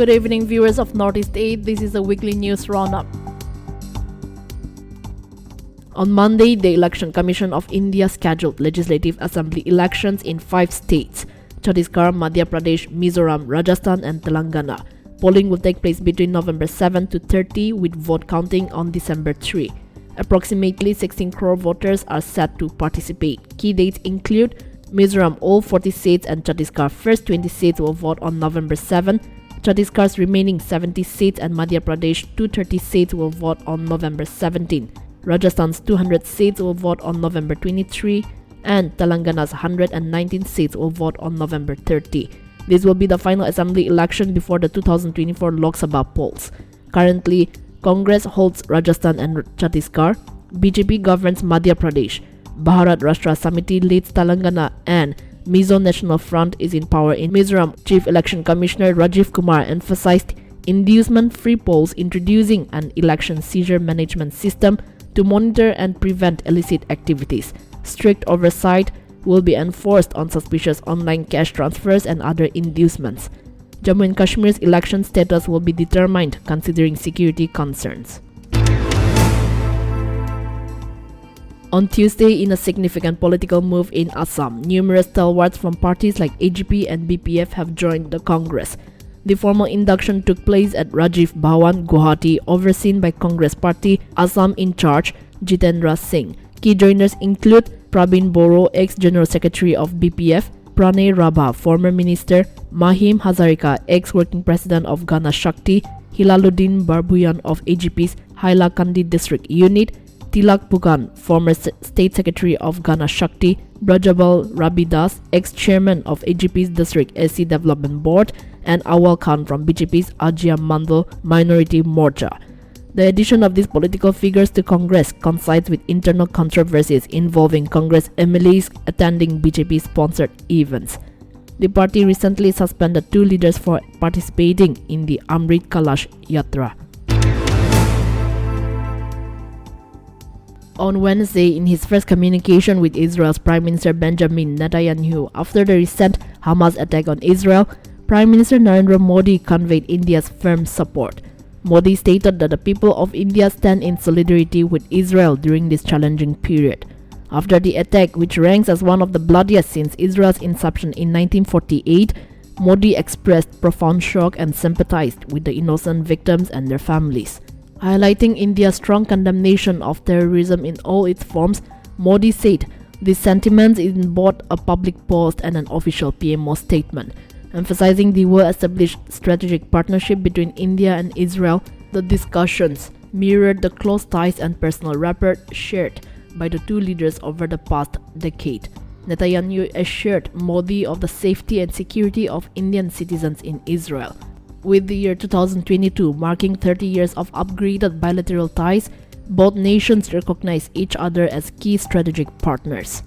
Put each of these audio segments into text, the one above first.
Good evening, viewers of Northeast 8. This is a weekly news roundup. On Monday, the Election Commission of India scheduled Legislative Assembly elections in 5 states: Chhattisgarh, Madhya Pradesh, Mizoram, Rajasthan, and Telangana. Polling will take place between November 7 to 30, with vote counting on December 3. Approximately 16 crore voters are set to participate. Key dates include Mizoram all 40 seats and Chhattisgarh first 20 seats will vote on November 7. Chhattisgarh's remaining 70 seats and Madhya Pradesh 230 seats will vote on November 17. Rajasthan's 200 seats will vote on November 23, and Telangana's 119 seats will vote on November 30. This will be the final assembly election before the 2024 Lok Sabha polls. Currently, Congress holds Rajasthan and Chhattisgarh, BJP governs Madhya Pradesh, Bharat Rashtra Samiti leads Telangana, and Mizo National Front is in power in Mizoram. Chief Election Commissioner Rajiv Kumar emphasized inducement-free polls, introducing an election seizure management system to monitor and prevent illicit activities. Strict oversight will be enforced on suspicious online cash transfers and other inducements. Jammu and Kashmir's election status will be determined considering security concerns. On Tuesday, in a significant political move in Assam, numerous stalwarts from parties like AGP and BPF have joined the Congress. The formal induction took place at Rajiv Bhawan, Guwahati, overseen by Congress Party Assam in charge Jitendra Singh. Key joiners include Prabin Boro, ex-General Secretary of BPF, Pranay Rabha, former Minister, Mahim Hazarika, ex-Working President of Ghana Shakti, Hilaluddin Barbuyan of AGP's Hailakandi District Unit, Tilak Pugan, former State Secretary of Ghana Shakti, Brajabal Rabidas, ex-chairman of AGP's District SC Development Board, and Awal Khan from BJP's Ajia Mandal Minority Morcha. The addition of these political figures to Congress coincides with internal controversies involving Congress MLAs attending BJP-sponsored events. The party recently suspended 2 leaders for participating in the Amrit Kalash Yatra. On Wednesday, in his first communication with Israel's Prime Minister Benjamin Netanyahu after the recent Hamas attack on Israel, Prime Minister Narendra Modi conveyed India's firm support. Modi stated that the people of India stand in solidarity with Israel during this challenging period. After the attack, which ranks as one of the bloodiest since Israel's inception in 1948, Modi expressed profound shock and sympathized with the innocent victims and their families. Highlighting India's strong condemnation of terrorism in all its forms, Modi said these sentiments in both a public post and an official PMO statement. Emphasizing the well-established strategic partnership between India and Israel, the discussions mirrored the close ties and personal rapport shared by the 2 leaders over the past decade. Netanyahu assured Modi of the safety and security of Indian citizens in Israel. With the year 2022 marking 30 years of upgraded bilateral ties, both nations recognize each other as key strategic partners.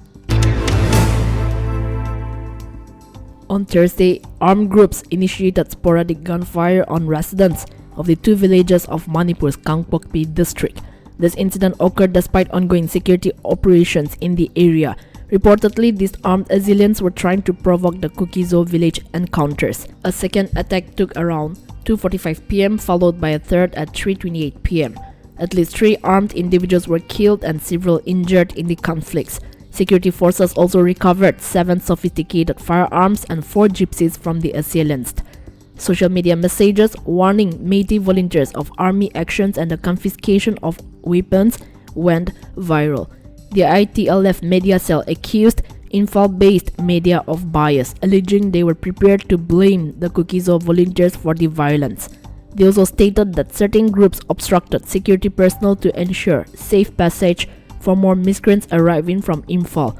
On Thursday, armed groups initiated sporadic gunfire on residents of the 2 villages of Manipur's Kangpokpi district. This incident occurred despite ongoing security operations in the area. Reportedly, these armed assailants were trying to provoke the Kukizo village encounters. A second attack took around 2:45 p.m., followed by a third at 3:28 p.m. At least 3 armed individuals were killed and several injured in the conflicts. Security forces also recovered 7 sophisticated firearms and 4 gypsies from the assailants. Social media messages warning Métis volunteers of army actions and the confiscation of weapons went viral. The ITLF media cell accused Imphal-based media of bias, alleging they were prepared to blame the Kukizo volunteers for the violence. They also stated that certain groups obstructed security personnel to ensure safe passage for more migrants arriving from Imphal.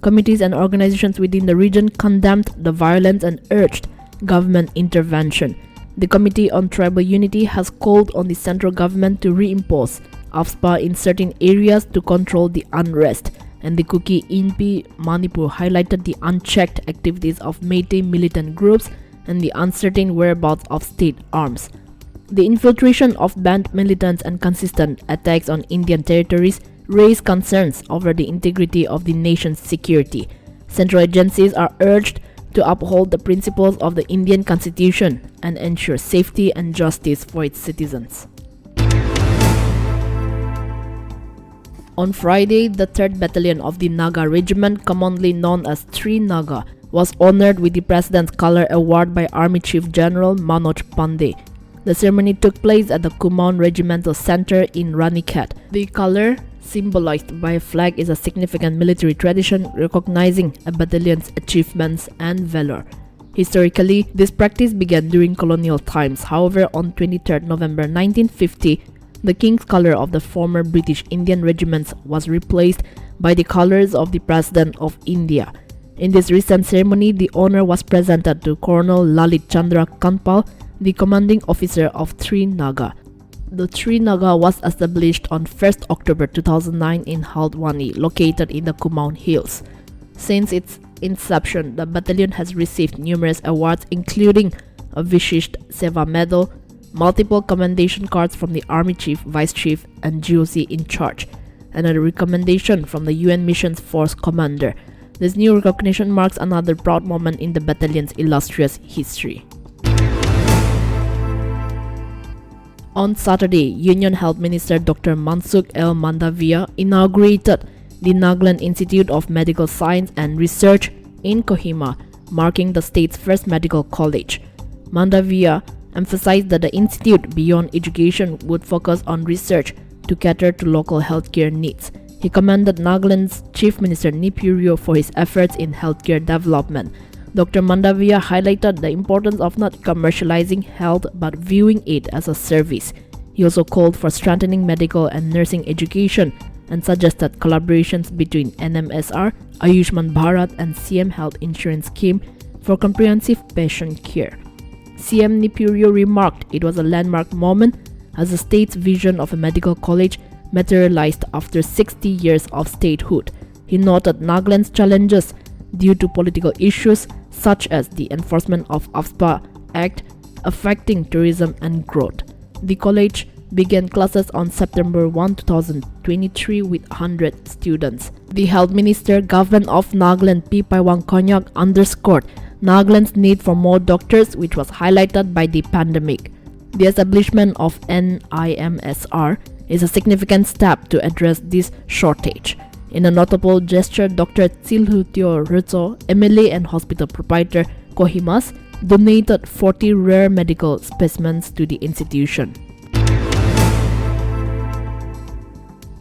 Committees and organizations within the region condemned the violence and urged government intervention. The Committee on Tribal Unity has called on the central government to reimpose AFSPA in certain areas to control the unrest, and the Kuki Inpi Manipur highlighted the unchecked activities of Métis militant groups and the uncertain whereabouts of state arms. The infiltration of banned militants and consistent attacks on Indian territories raise concerns over the integrity of the nation's security. Central agencies are urged to uphold the principles of the Indian Constitution and ensure safety and justice for its citizens. On Friday, the 3rd Battalion of the Naga Regiment, commonly known as Sri Naga, was honored with the President's Colour Award by Army Chief General Manoj Pandey. The ceremony took place at the Kumaon Regimental Center in Ranikhet. The colour, symbolized by a flag, is a significant military tradition recognizing a battalion's achievements and valor. Historically, this practice began during colonial times. However, on 23 November 1950, the King's Colour of the former British Indian regiments was replaced by the colours of the President of India. In this recent ceremony, the honour was presented to Colonel Lalit Chandra Kanpal, the commanding officer of Sri Naga. The Sri Naga was established on 1st October 2009 in Haldwani, located in the Kumaon Hills. Since its inception, the battalion has received numerous awards including a Vishisht Seva Medal, multiple commendation cards from the Army Chief, Vice Chief and GOC in charge, and a recommendation from the UN Missions Force Commander. This new recognition marks another proud moment in the battalion's illustrious history. On Saturday, Union Health Minister Dr. Mansukh L. Mandavia inaugurated the Nagaland Institute of Medical Science and Research in Kohima, marking the state's first medical college. Mandavia emphasized that the institute, beyond education, would focus on research to cater to local healthcare needs. He commended Nagaland's Chief Minister Neiphiu Rio for his efforts in healthcare development. Dr. Mandavia highlighted the importance of not commercializing health but viewing it as a service. He also called for strengthening medical and nursing education and suggested collaborations between NMSR, Ayushman Bharat and CM Health Insurance Scheme for comprehensive patient care. CM Neiphiu Rio remarked it was a landmark moment as the state's vision of a medical college materialized after 60 years of statehood. He noted Nagaland's challenges due to political issues such as the enforcement of AFSPA Act affecting tourism and growth. The college began classes on September 1, 2023 with 100 students. The Health Minister, Government of Nagaland P. Paiwang Konyak, underscored Nagaland's need for more doctors, which was highlighted by the pandemic. The establishment of NIMSR is a significant step to address this shortage. In a notable gesture, Dr. Tsilhutio Rutso, MLA and hospital proprietor Kohimas, donated 40 rare medical specimens to the institution.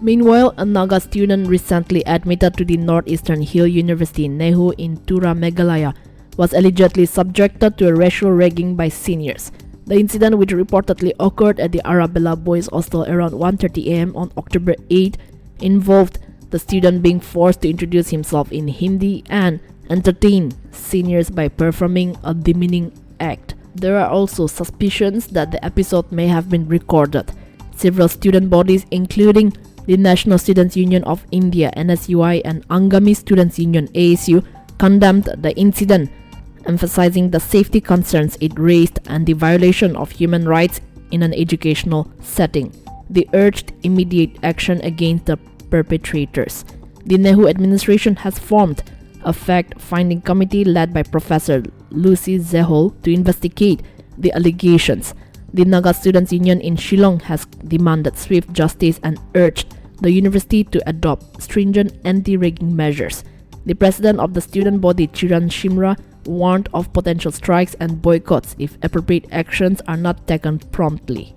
Meanwhile, a Naga student recently admitted to the Northeastern Hill University NEHU in Tura, Meghalaya, was allegedly subjected to a racial ragging by seniors. The incident, which reportedly occurred at the Arabella Boys Hostel around 1:30 am on October 8, involved the student being forced to introduce himself in Hindi and entertain seniors by performing a demeaning act. There are also suspicions that the episode may have been recorded. Several student bodies, including the National Students Union of India NSUI and Angami Students Union ASU, condemned the incident, emphasizing the safety concerns it raised and the violation of human rights in an educational setting. They urged immediate action against the perpetrators. The NEHU administration has formed a fact-finding committee led by Professor Lucy Zehol to investigate the allegations. The Naga Students Union in Shillong has demanded swift justice and urged the university to adopt stringent anti-ragging measures. The president of the student body, Chiran Shimra, warned of potential strikes and boycotts if appropriate actions are not taken promptly.